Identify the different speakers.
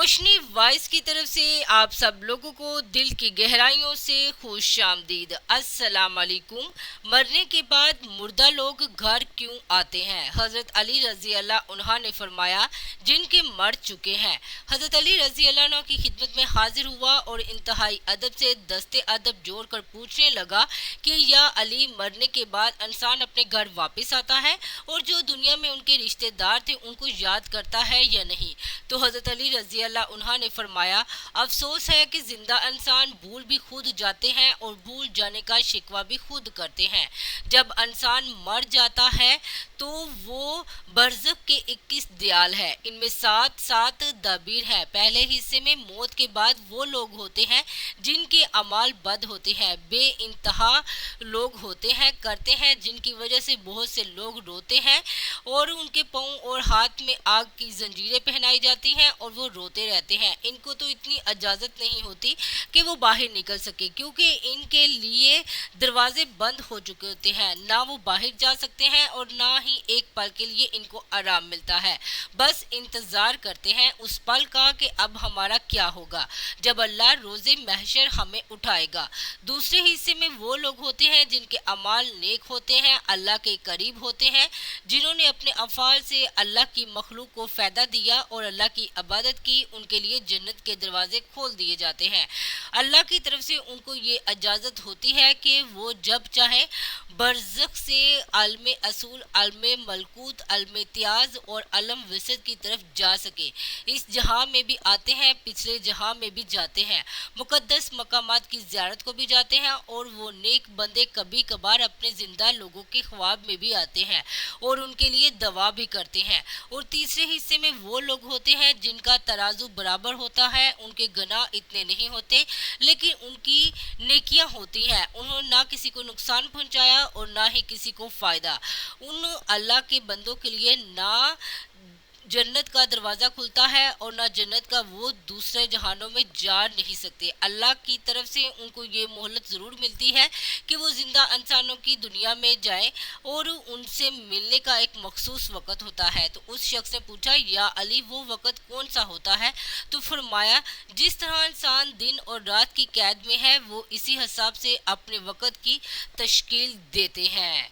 Speaker 1: रोशनी voice की तरफ से आप सब लोगों को दिल की गहराइयों से खुश आमदीद। अस्सलाम वालेकुम। मरने के बाद मुर्दा लोग घर क्यों आते हैं? हज़रत अली रजी अल्लाह उन्हा ने फरमाया, जिनके मर चुके हैं। हज़रत अली रजी अल्लाह अन्हु की खिदमत में हाजिर हुआ और इंतहाई अदब से दस्ते अदब जोड़ कर पूछने लगा कि या अली, मरने के बाद इंसान अपने घर वापस आता है और जो दुनिया में उनके रिश्तेदार थे उनको याद करता है या नहीं? तो हज़रत अली रजी अल्लाह उन्हा ने फरमाया, अफसोस है कि जिंदा इंसान भूल भी खुद जाते हैं और भूल जाने का शिकवा भी खुद करते हैं। जब इंसान मर जाता है तो वो बरज़ख के 21 दयाल है, इनमें 7 दबीर है। पहले हिस्से में मौत के बाद वो लोग होते हैं जिनके अमाल बद होते हैं, बे इंतहा लोग होते हैं, करते हैं, जिनकी वजह से बहुत से लोग रोते हैं और उनके पाँव और हाथ में आग की जंजीरें पहनाई जाती हैं और वो रोते रहते हैं। इनको तो इतनी इजाज़त नहीं होती कि वो बाहर निकल सके, क्योंकि इनके लिए दरवाजे बंद हो चुके होते हैं। ना वो बाहर जा सकते हैं और ना ही एक पल के लिए इनको आराम मिलता है। बस इंतज़ार करते हैं उस पल का कि अब हमारा क्या होगा, जब अल्लाह रोज़े महशर हमें उठाएगा। दूसरे हिस्से में वो लोग होते हैं जिनके अमाल नेक होते हैं, अल्लाह के करीब होते हैं, जिन्होंने अपने अफ़ाल से अल्लाह की मखलूक को फ़ायदा दिया और अल्लाह की इबादत की। उनके लिए जन्नत के दरवाजे खोल दिए जाते हैं। अल्लाह की तरफ से उनको ये इजाज़त होती है कि वो जब चाहे बरज़ख से आलम असूल, आलम मलकूत, आलम त्याज और आलम वसत की तरफ जा सके। इस जहां में भी आते हैं, पिछले जहां में भी जाते हैं, मुकद्दस मकामात की ज़ियारत को भी जाते हैं और वो नेक बंदे कभी कभार अपने जिंदा लोगों के ख्वाब में भी आते हैं और उनके लिए दवा भी करते हैं। और तीसरे हिस्से में वो लोग होते हैं जिनका तराजू बराबर होता है, उनके गुनाह इतने नहीं होते लेकिन उनकी नेकियां होती हैं। उन्होंने ना किसी को नुकसान पहुंचाया और ना ही किसी को फ़ायदा। उन अल्लाह के बंदों के लिए ना जन्नत का दरवाज़ा खुलता है और ना जन्नत का वो दूसरे जहानों में जा नहीं सकते। अल्लाह की तरफ से उनको ये मोहलत ज़रूर मिलती है कि वो ज़िंदा इंसानों की दुनिया में जाए और उनसे मिलने का एक मखसूस वक़्त होता है। तो उस शख्स ने पूछा, या अली, वो वक़्त कौन सा होता है? तो फरमाया, जिस तरह इंसान दिन और रात की कैद में है वो इसी हिसाब से अपने वक़्त की तश्कील देते हैं।